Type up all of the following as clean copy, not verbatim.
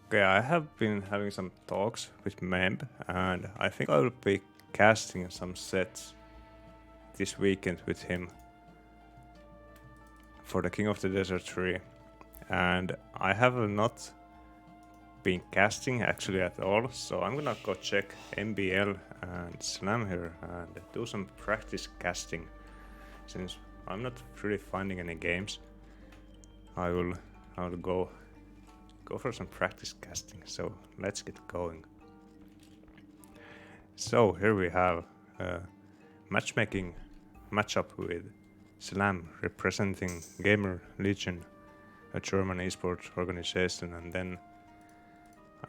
Okay, I have been having some talks with Memb, and I think I will be casting some sets this weekend with him for the King of the Desert 3. And I have not been casting actually at all, so I'm gonna go check MBL and Slam here and do some practice casting. Since I'm not really finding any games, I will go for some practice casting. So let's get going. So here we have a matchmaking matchup with Slam representing Gamer Legion, a German esports organization, and then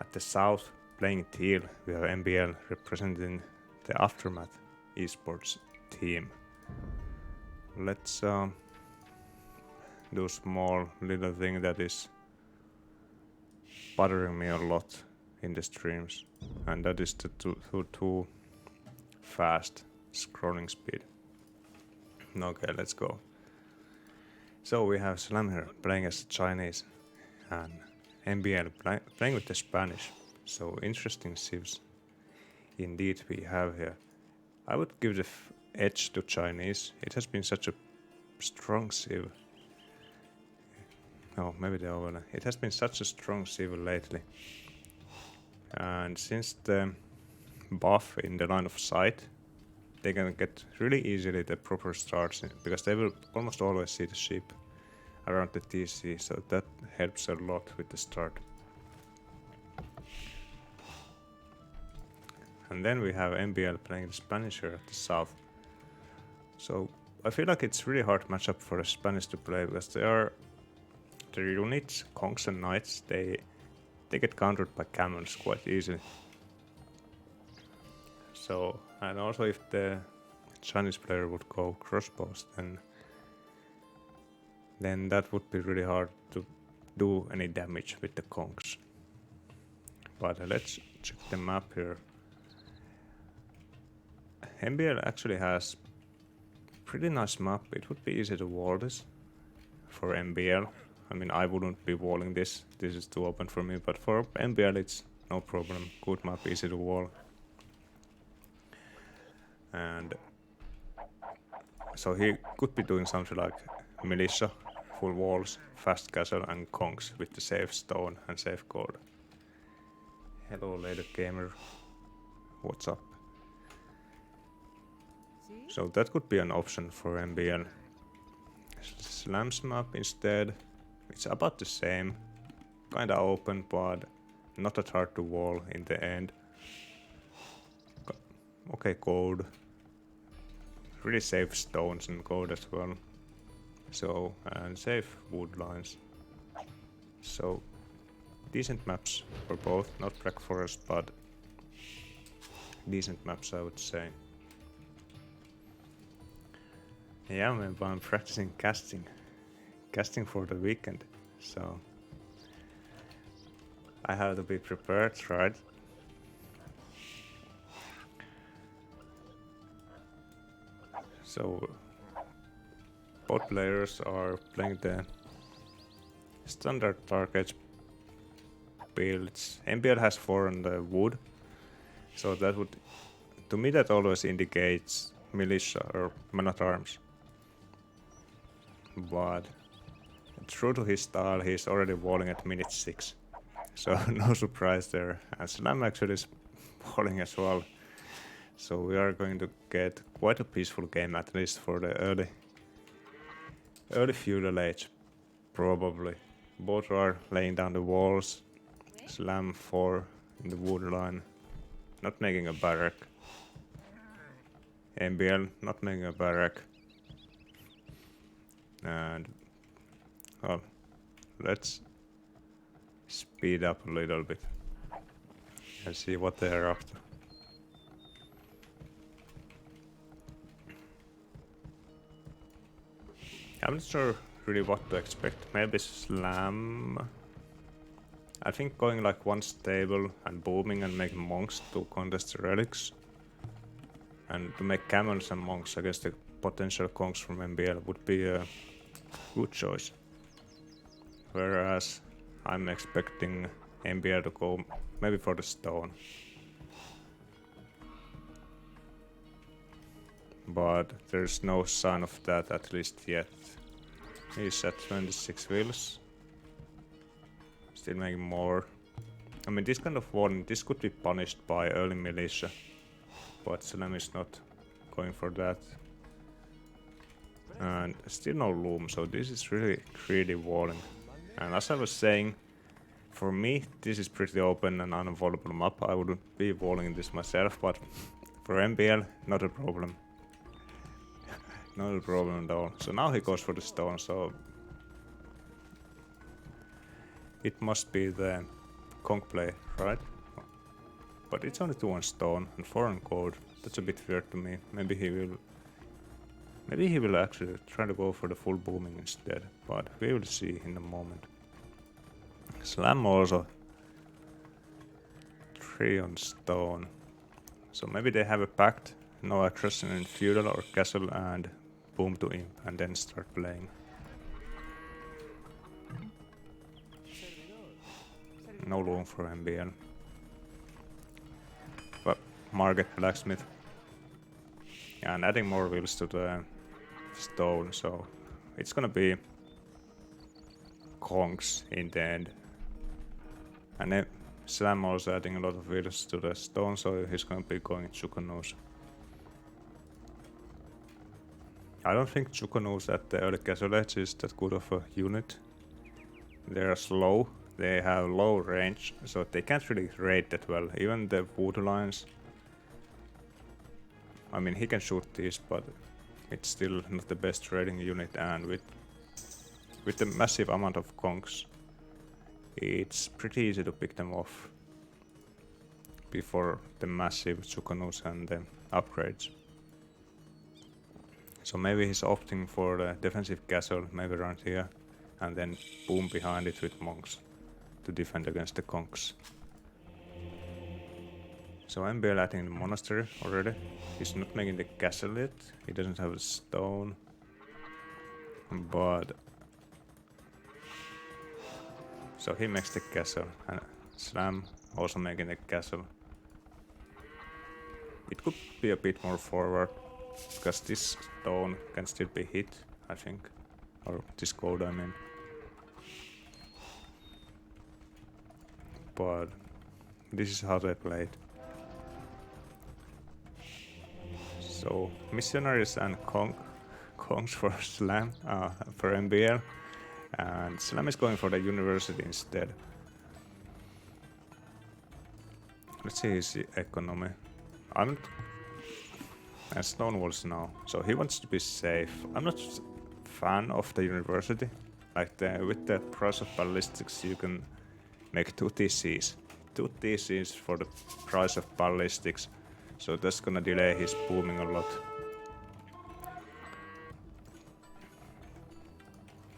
at the south playing teal we have MBL representing the Aftermath esports team. Let's do a small little thing that is bothering me a lot in the streams, and that is the too fast scrolling speed. Okay, let's go. So we have Slam here playing as Chinese and MBL playing with the Spanish. So interesting civs indeed we have here. I would give the edge to Chinese. It has been such a strong civ. No, maybe the overlay. It has been such a strong civ lately. And since the buff in the line of sight, they can get really easily the proper starts because they will almost always see the ship around the TC, so that helps a lot with the start. And then we have MBL playing the Spanish here at the south. So I feel like it's really hard matchup for the Spanish to play because they are the units, Kongs and Knights, they get countered by camels quite easily. So, and also if the Chinese player would go crossbows, then that would be really hard to do any damage with the Kongs. But let's check the map here. MBL actually has pretty nice map. It would be easy to wall this for MBL. I mean, I wouldn't be walling this. This is too open for me, but for MBL it's no problem. Good map, easy to wall. And so he could be doing something like militia, full walls, fast castle and Kongs with the safe stone and safe code. Hello later gamer, what's up? So that could be an option for MBL. Slam's map instead, it's about the same, kinda open but not that hard to wall in the end. Okay, gold. Really safe stones and gold as well. So, and safe wood lines. So, decent maps for both, not Black Forest, but decent maps I would say. Yeah, man, but I'm practicing casting for the weekend, so I have to be prepared, right? So both players are playing the standard target builds. MBL has 4 on the wood, so that would, to me that always indicates militia or man at arms. But true to his style, he's already walling at minute 6. So no surprise there. And Slam actually is walling as well. So we are going to get quite a peaceful game, at least for the early feudal age, probably. Both are laying down the walls. Slam 4 in the wood line, not making a barrack. MBL not making a barrack. And well, let's speed up a little bit and see what they're after. I'm not sure really what to expect. Maybe Slam. I think going like one stable and booming and make monks to contest the relics. And to make camels and monks against the potential Kongs from MBL would be a good choice. Whereas I'm expecting MBL to go maybe for the stone. But there's no sign of that, at least yet. He's at 26 wheels. Still making more. I mean, this kind of warning, this could be punished by early militia. But Slam is not going for that. And still no loom, so this is really greedy walling. And as I was saying, for me, this is pretty open and unavoidable map. I wouldn't be walling this myself, but for MBL, not a problem. Not a problem at all. So now he goes for the stone, so it must be the conch play, right? But it's only 2 on stone and 4 on code. That's a bit weird to me. Maybe he will actually try to go for the full booming instead, but we will see in a moment. Slam also 3 on stone. So maybe they have a pact, no aggression in feudal or castle, and boom to imp, and then start playing. No loom for MBL. But market blacksmith. And adding more wheels to the stone, so it's gonna be conchs in the end. And then Slam also adding a lot of wheels to the stone, so he's gonna be going Chukanus. I don't think Chukanus at the early castle edge is that good of a unit. They are slow, they have low range, so they can't really raid that well. Even the Voodoo Lions, I mean, he can shoot these, but it's still not the best raiding unit, and with the massive amount of conchs, it's pretty easy to pick them off before the massive Chukanus and the upgrades. So maybe he's opting for the defensive castle, maybe around here, and then boom behind it with monks to defend against the conchs. So MBL adding the monastery already. He's not making the castle yet. He doesn't have a stone. But so he makes the castle, and Slam also making the castle. It could be a bit more forward, because this stone can still be hit, I think. Or this code, I mean. But this is how they played. So missionaries and conchs for Slam, for MBL, and Slam is going for the university instead. Let's see his economy. And stone walls now, so he wants to be safe. I'm not a fan of the university. Like with the price of ballistics, you can make 2 TCs. 2 TCs for the price of ballistics. So that's gonna delay his booming a lot.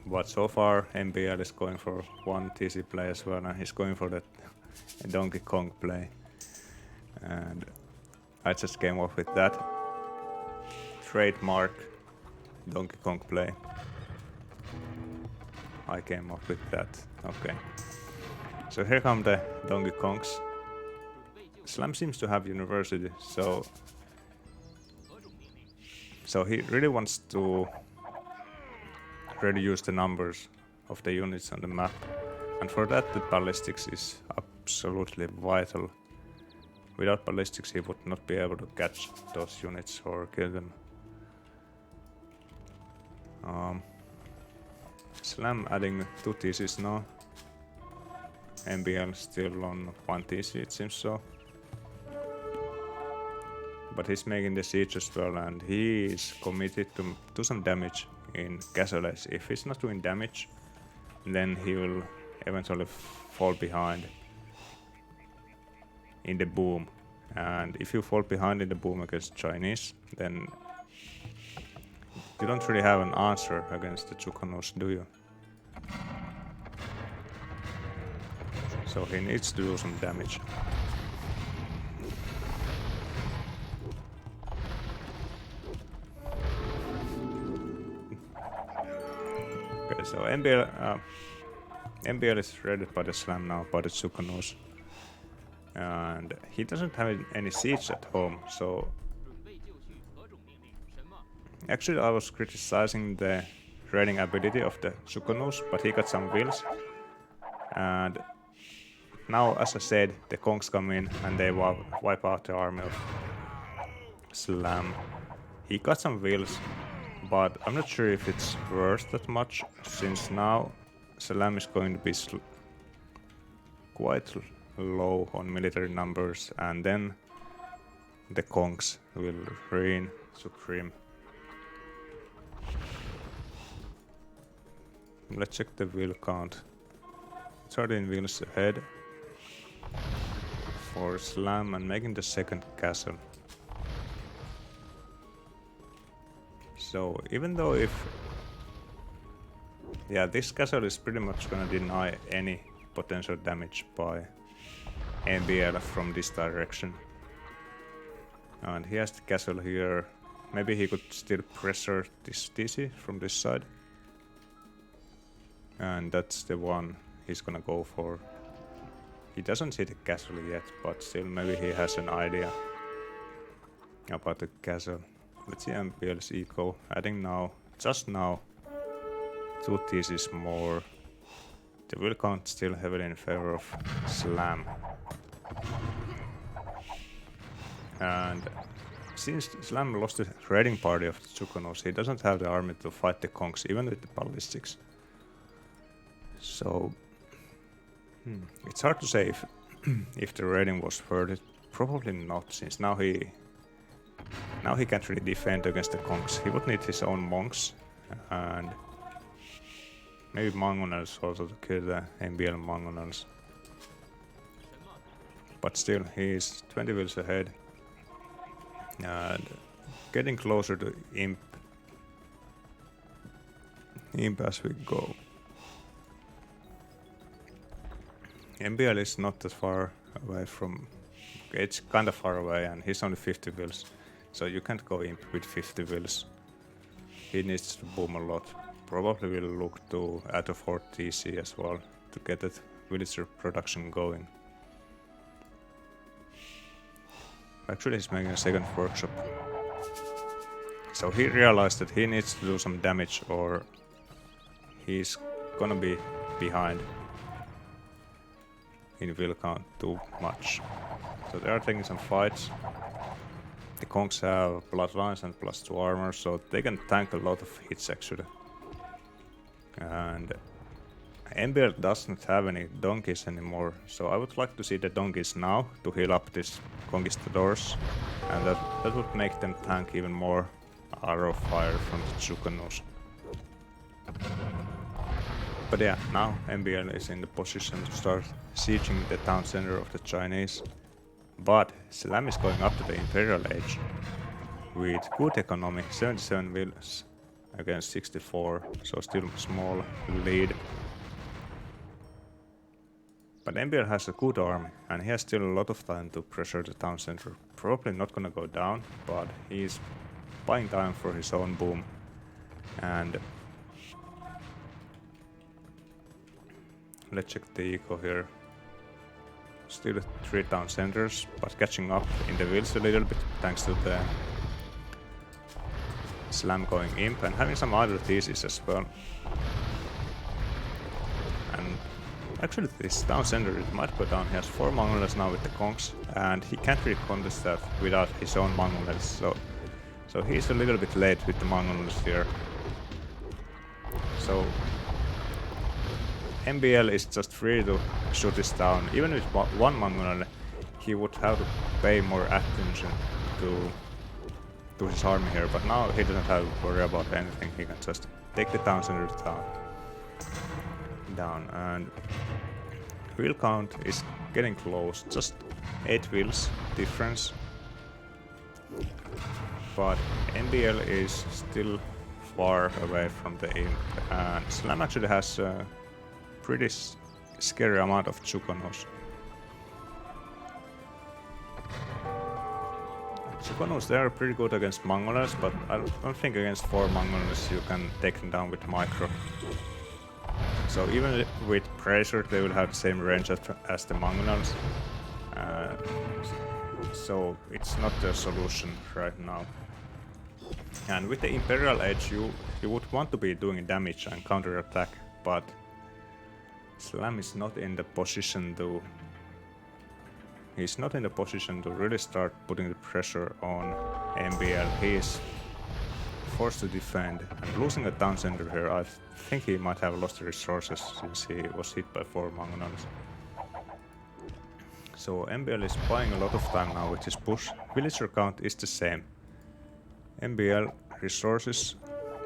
But so far MBL is going for 1 TC play as well, and he's going for that Donkey Kong play. And I just came off with that. Trademark Donkey Kong play. I came up with that. Okay. So here come the Donkey Kongs. Slam seems to have university, so he really wants to reduce the numbers of the units on the map, and for that the ballistics is absolutely vital. Without ballistics he would not be able to catch those units or kill them. Slam adding 2 TCs now. MBL still on 1 TC, it seems so. But he's making the siege as well, and he is committed to do some damage in Castle Edge. If he's not doing damage, then he will eventually fall behind in the boom. And if you fall behind in the boom against Chinese, then you don't really have an answer against the Chukanus, do you? So he needs to do some damage. Okay, so MBL MBL is raided by the Slam now, by the Tsukunos. And he doesn't have any siege at home, so... Actually, I was criticizing the raiding ability of the Tsukunos, but he got some wheels. And now, as I said, the Kongs come in and they wipe out the army of Slam. He got some wheels, but I'm not sure if it's worth that much, since now Slam is going to be quite low on military numbers, and then the Kongs will reign supreme. Let's check the wheel count. 13 wheels ahead for Slam and making the second castle. So even though this castle is pretty much gonna deny any potential damage by MBL from this direction. And he has the castle here. Maybe he could still pressure this TC from this side. And that's the one he's gonna go for. He doesn't see the castle yet, but still maybe he has an idea about the castle. Let's see MBL's eco. Adding now, just now, 2 TCs more. The wheel count still heavily in favor of Slam. And since Slam lost the raiding party of the Tsukunos, he doesn't have the army to fight the Kongs, even with the ballistics. So it's hard to say if the raiding was worth it. Probably not, since now he can't really defend against the Kongs. He would need his own monks and maybe Mangonels also to kill the MBL Mangonels. But still, he's 20 wheels ahead and getting closer to Imp as we go. MBL is not that far away from... It's kinda far away and he's only 50 wheels. So you can't go Imp with 50 wheels. He needs to boom a lot. Probably will look to add a 4 TC as well to get that villager production going. Actually he's making a second workshop. So he realized that he needs to do some damage or he's gonna be behind in wheel count too much. So they are taking some fights. The Kongs have bloodlines and +2 armor, so they can tank a lot of hits actually. And MBL doesn't have any donkeys anymore, so I would like to see the donkeys now to heal up these conquistadors, and that would make them tank even more arrow fire from the Tsukunos. But yeah, now MBL is in the position to start sieging the town center of the Chinese. But Slam is going up to the Imperial Age with good economy, 77 wheels against 64, so still small lead. But MBL has a good army and he has still a lot of time to pressure the town center. Probably not gonna go down, but he's buying time for his own boom. And let's check the eco here. Still 3 town centers, but catching up in the wheels a little bit thanks to the Slam going Imp and having some other theses as well. And actually this town center, it might go down. He has 4 Mongols now with the Kongs and he can't really contest that without his own Mongols, so he's a little bit late with the Mongols here. So MBL is just free to shoot this down. Even with 1 Mongol, he would have to pay more attention to his army here, but now he doesn't have to worry about anything. He can just take the town center down. And wheel count is getting close, just 8 wheels difference. But MBL is still far away from the Imp, and Slam actually has a pretty scary amount of Tsukunos. Tsukunos, they are pretty good against Mongols, but I don't think against 4 Mongols you can take them down with micro. So So even with pressure, they will have the same range as the Mangonels. So it's not a solution right now. And with the Imperial Edge, you would want to be doing damage and counter attack, but Slam is not in the position to. He's not in the position to really start putting the pressure on MBL. He is forced to defend, and losing a town center here, I think he might have lost the resources since he was hit by 4 Mangonels. So MBL is buying a lot of time now with his push. Villager count is the same. MBL resources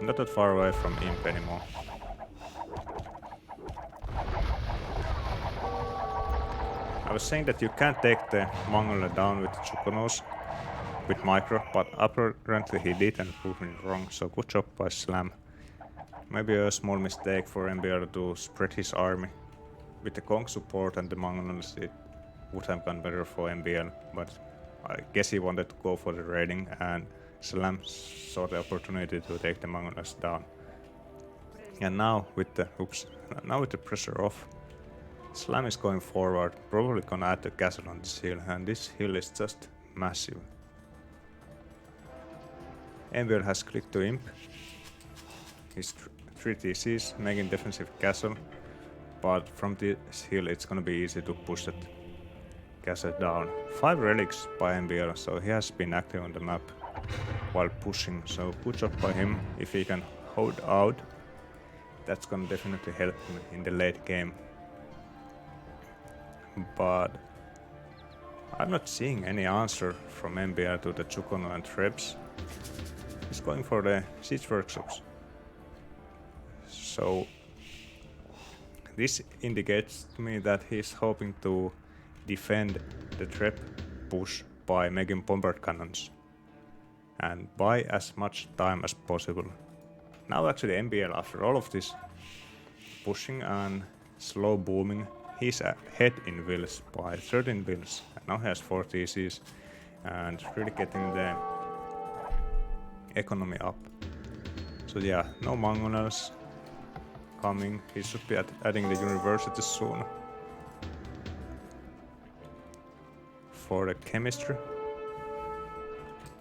not that far away from Imp anymore. I was saying that you can't take the Mongol down with the Chukonos with micro, but apparently he did and proved me wrong, so good job by Slam. Maybe a small mistake for MBL to spread his army. With the Kong support and the Mongols, it would have gone better for MBL, but I guess he wanted to go for the raiding, and Slam saw the opportunity to take the Mongols down. And now with the pressure off, Slam is going forward, probably gonna add the castle on this hill, and this hill is just massive. MBL has clicked to Imp. His 3 TCs making defensive castle, but from this hill it's gonna be easy to push that castle down. 5 relics by MBL, so he has been active on the map while pushing, so good job by him. If he can hold out, that's gonna definitely help him in the late game. But I'm not seeing any answer from MBL to the Chukono and Trebs. He's going for the siege workshops. So this indicates to me that he's hoping to defend the Treb push by making bombard cannons and buy as much time as possible. Now actually MBL, after all of this pushing and slow booming, he's ahead in wills by 13 wills, and now he has 4 TCs and really getting the economy up. So yeah, no Mangonels coming. He should be adding the university soon. For the chemistry,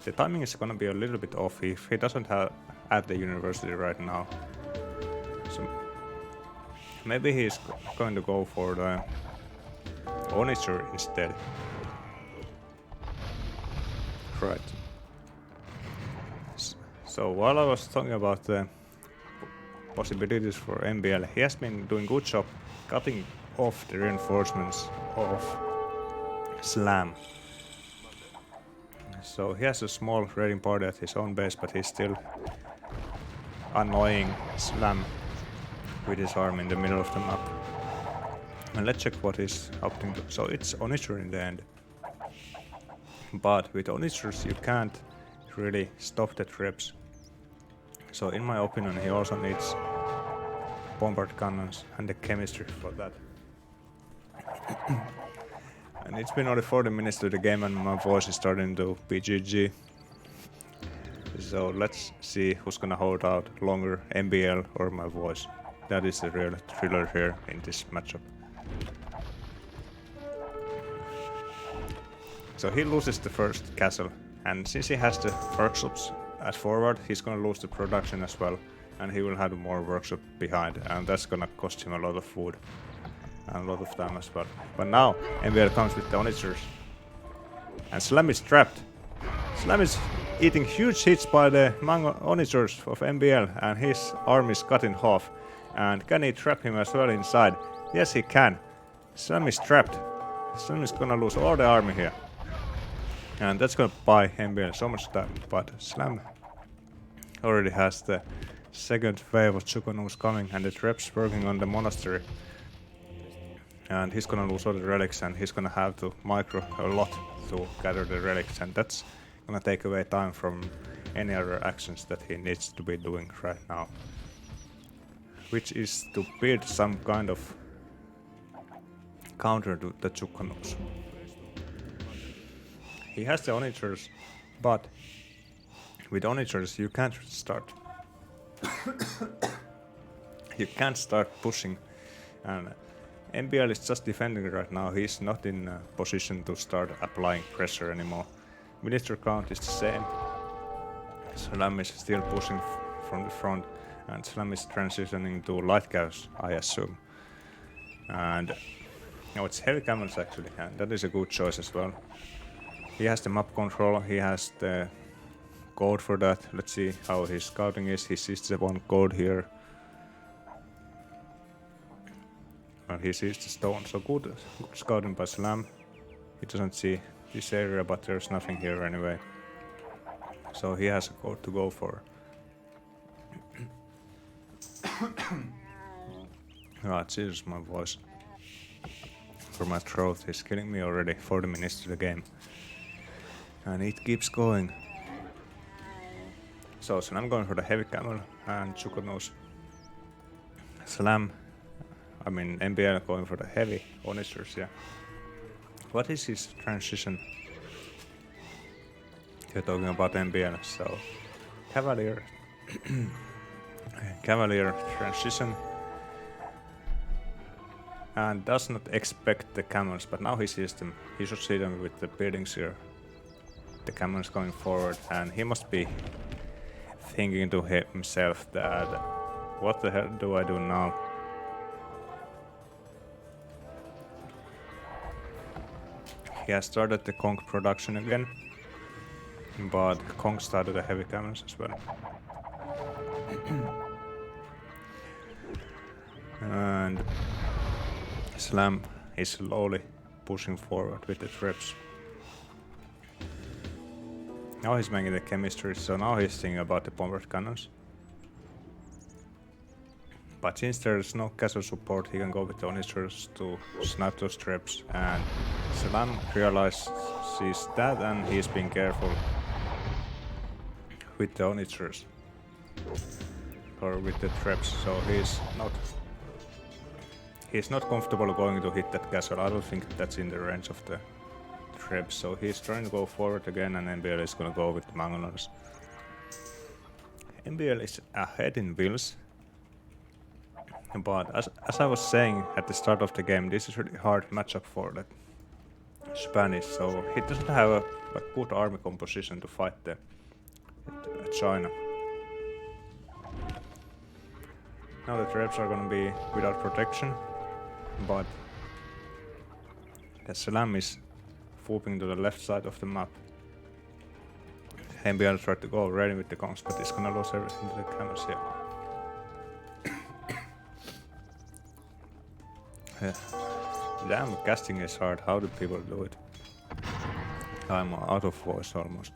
the timing is gonna be a little bit off if he doesn't add the university right now. So maybe he's going to go for the Onisher instead. Right. So while I was talking about the possibilities for MBL, he has been doing good job cutting off the reinforcements of Slam. So he has a small raiding party at his own base, but he's still annoying Slam with his army in the middle of the map. And let's check what he's opting to. So it's Onisher in the end. But with Onishers you can't really stop the Trebs. So in my opinion he also needs bombard cannons and the chemistry for that. And it's been only 40 minutes to the game and my voice is starting to be GG. So let's see who's gonna hold out longer, MBL or my voice. That is the real thriller here in this matchup. So he loses the first castle, and since he has the workshops as forward, he's gonna lose the production as well, and he will have more workshop behind, and that's gonna cost him a lot of food and a lot of time as well. But now MBL comes with the Onishers, and Slam is trapped. Slam is eating huge hits by the Onishers of MBL, and his arm is cut in half. And can he trap him as well inside? Yes, he can. Slam is trapped. Slam is gonna lose all the army here. And that's gonna buy MBL so much time, but Slam already has the second wave of Chukonus coming and the traps working on the monastery. And he's gonna lose all the relics and he's gonna have to micro a lot to gather the relics, and that's gonna take away time from any other actions that he needs to be doing right now. Which is to build some kind of counter to the Chukonus. He has the Onishers, but with Onishers you can't start pushing And MBL is just defending right now. He's not in a position to start applying pressure anymore. Minister count is the same. Slam is still pushing from the front, and Slam is transitioning to light chaos, I assume. And no, it's heavy camels actually, and that is a good choice as well. He has the map control, he has the code for that. Let's see how his scouting is. He sees the one code here. Well, he sees the stone, so good scouting by Slam. He doesn't see this area, but there's nothing here anyway. So he has a code to go for. Ah, Jesus, my voice. For my throat is killing me already. 40 minutes to the game. And it keeps going. So Slam going for the heavy camel and Zuko knows. MBL going for the heavy onisters, yeah. What is his transition? You're talking about MBL, so Cavalier Cavalier transition and does not expect the camels, but now he sees them. He should see them with the buildings here. The camels going forward, and he must be thinking to himself that what the hell do I do now? He has started the conch production again, but conch started the heavy camels as well. And Slam is slowly pushing forward with the trips. Now he's making the chemistry, so now he's thinking about the bombard cannons. But since there's no castle support, he can go with the onisters to snipe those traps, and Slam realizes that, and he's being careful with the onisters or with the traps, so he's not comfortable going to hit that castle. I don't think that's in the range of the traps, so he's trying to go forward again, and MBL is gonna go with the Mangonels. MBL is ahead in wills. But as I was saying at the start of the game, this is a really hard matchup for the Spanish, so he doesn't have a good army composition to fight the China. Now the traps are gonna be without protection, but the Slam is swooping to the left side of the map. MBL tried to go already with the conch, but he's gonna lose everything to the camels here. Damn, casting is hard. How do people do it? I'm out of voice almost.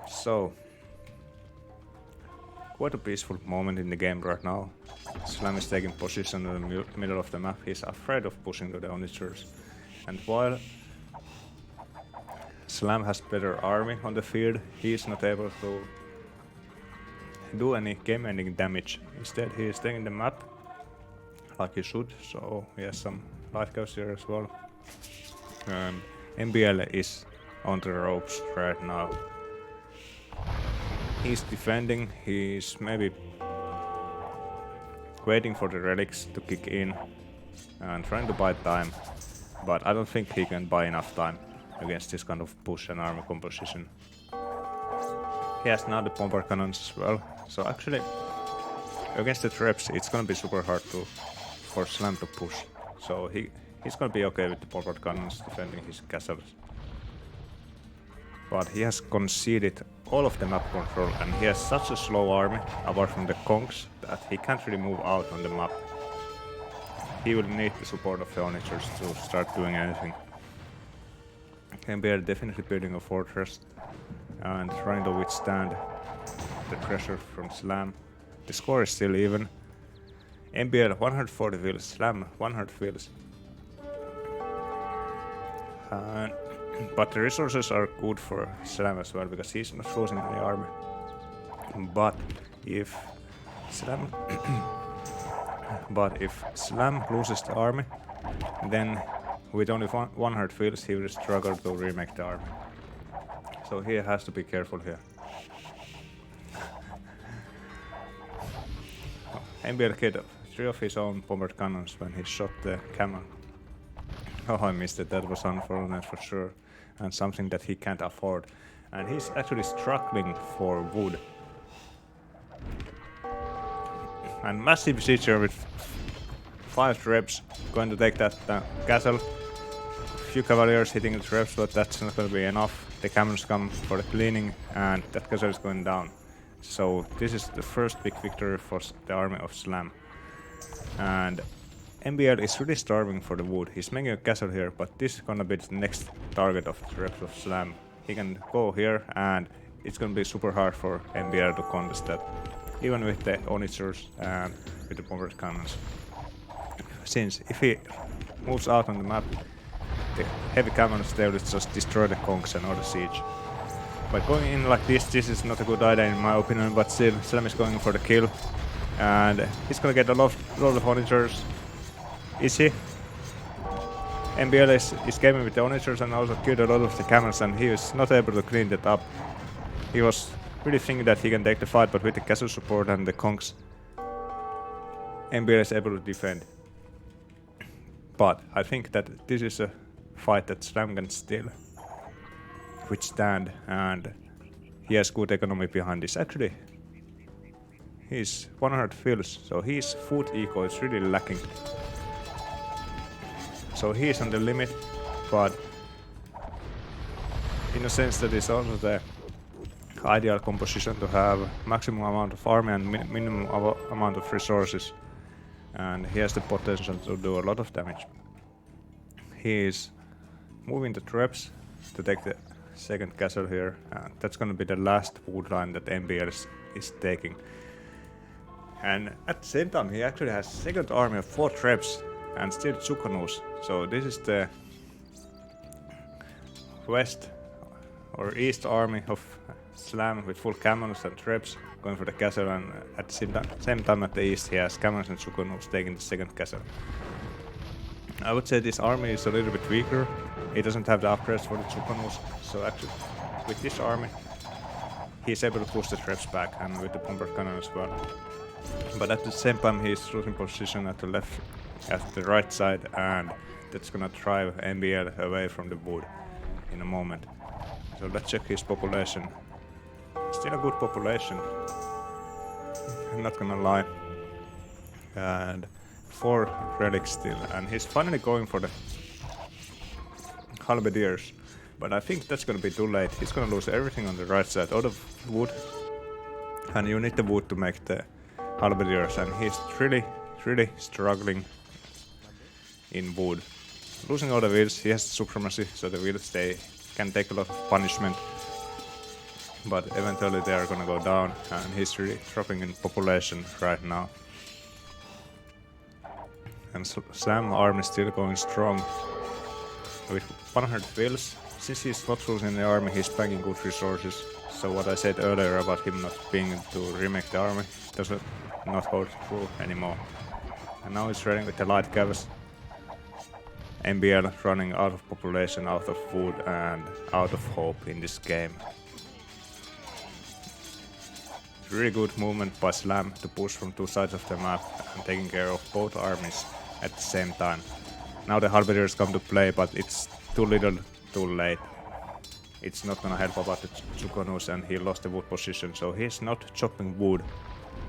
So, quite a peaceful moment in the game right now. Slam is taking position in the middle of the map. He's afraid of pushing to the onisters. And while Slam has better army on the field, he is not able to do any game-ending damage. Instead, he is taking the map like he should, so he has some light chaos here as well. MBL is on the ropes right now. He's defending, he's maybe waiting for the relics to kick in and trying to buy time, but I don't think he can buy enough time against this kind of push and armor composition. He has now the bomber cannons as well, so actually against the traps it's gonna be super hard for Slam to push, so he's gonna be okay with the bombard cannons defending his castles. But he has conceded all of the map control, and he has such a slow army apart from the conchs that he can't really move out on the map. He will need the support of the onisters to start doing anything. MBL definitely building a fortress and trying to withstand the pressure from Slam. The score is still even. MBL 140 wills, Slam 100 wills. But the resources are good for Slam as well, because he's not losing any army. But if Slam loses the army, then with only 100 wills he will struggle to remake the army. So he has to be careful here. MBL kid 3 of his own bomber cannons when he shot the camel. Oh, I missed it. That was unfortunate for sure, and something that he can't afford. And he's actually struggling for wood. And massive sieger with 5 reps, going to take that castle. Few cavaliers hitting the traps, but that's not going to be enough. The camels come for the cleaning, and that castle is going down. So this is the first big victory for the army of Slam. And MBL is really starving for the wood. He's making a castle here, but this is gonna be the next target of the reps of Slam. He can go here, and it's gonna be super hard for MBL to contest that, even with the onagers and with the bomber cannons. Since if he moves out on the map, the heavy cannons, they will just destroy the conks and all the siege. By going in like this is not a good idea in my opinion, but still, Slam is going for the kill. And he's gonna get a lot of onagers. Is he? MBL is gaming with the onagers and also killed a lot of the camels, and he is not able to clean that up. He was really thinking that he can take the fight, but with the castle support and the conks, MBL is able to defend. But I think that this is a fight that Slam can still withstand, and he has good economy behind this. Actually, he's 100 fills, so his food eco is really lacking. So he's on the limit, but in a sense that is also the ideal composition to have maximum amount of army and minimum amount of resources, and he has the potential to do a lot of damage. He is moving the traps to take the second castle here, and that's gonna be the last wood line that MBL is taking. And at the same time, he actually has second army of 4 traps and still Tsukonus. So this is the west or east army of Slam with full camels and traps going for the castle, and at the same time at the east he has camels and Tsukonus taking the second castle. I would say this army is a little bit weaker. He doesn't have the upgrades for the Tsukonus, so actually with this army he's able to push the traps back, and with the bomber cannon as well. But at the same time he's losing position at the right side, and that's gonna drive MBL away from the wood in a moment. So let's check his population. Still a good population, I'm not gonna lie. And 4 relics still, and he's finally going for the halberdiers. But I think that's gonna be too late. He's gonna lose everything on the right side, out of wood, and you need the wood to make the halberdiers, and he's really struggling in wood. Losing all the wheels, he has supremacy, so the wheels they can take a lot of punishment, but eventually they are gonna go down, and he's really dropping in population right now. And Slam army is still going strong with 100 wheels. Since he's not losing the army, he's banking good resources. So what I said earlier about him not being able to remake the army does not hold true anymore. And now he's running with the light cavs. MBL running out of population, out of food, and out of hope in this game. Really good movement by Slam to push from 2 sides of the map and taking care of both armies at the same time. Now the halberdiers come to play, but it's too little too late. It's not gonna help about the Tsukonus, and he lost the wood position, so he's not chopping wood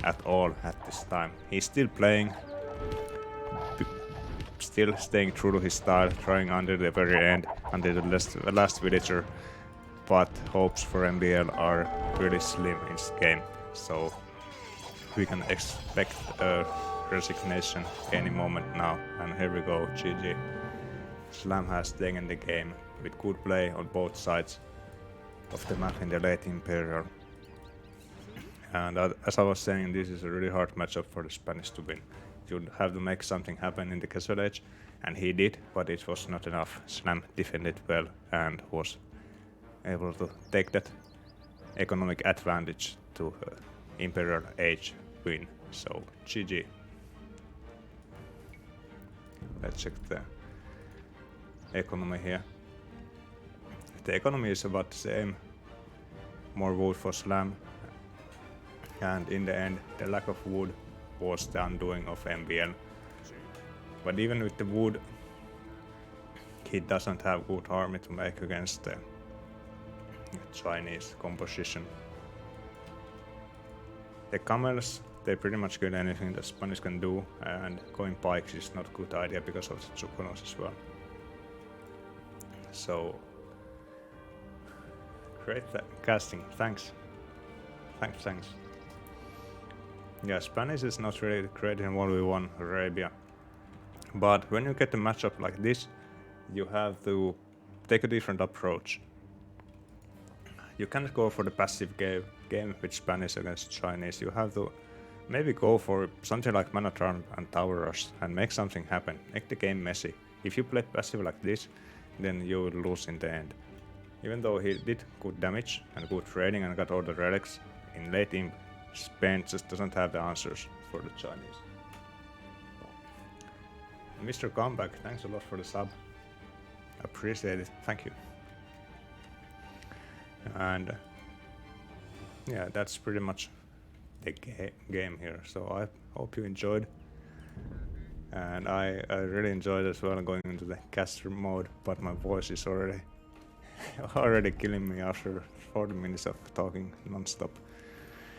at all at this time. He's still playing, still staying true to his style, trying until the very end, until the last villager, but hopes for MBL are really slim in this game, so we can expect a resignation any moment now. And here we go, GG. Slam has taken the game with good play on both sides of the map in the late Imperial. And as I was saying, this is a really hard matchup for the Spanish to win. You'd have to make something happen in the Castle Age, and he did, but it was not enough. Slam defended well and was able to take that economic advantage to Imperial Age win. So GG. Let's check the economy here. The economy is about the same. More wood for Slam, and in the end the lack of wood was the undoing of MBL. But even with the wood, he doesn't have good army to make against the Chinese composition. The camels, they pretty much get anything the Spanish can do, and going pikes is not a good idea because of the Tsukunos as well. So, great casting, thanks. Thanks. Yeah, Spanish is not really great in 1v1 Arabia. But when you get a matchup like this, you have to take a different approach. You can't go for the passive game with Spanish against Chinese. You have to maybe go for something like mana charm and tower rush and make something happen. Make the game messy. If you play passive like this, then you will lose in the end. Even though he did good damage and good trading and got all the relics, in late game, Spain just doesn't have the answers for the Chinese. Mr. Comeback, thanks a lot for the sub. Appreciate it, thank you. And yeah, that's pretty much the game here. So I hope you enjoyed. And I really enjoyed as well going into the caster mode, but my voice is already killing me after 40 minutes of talking non-stop.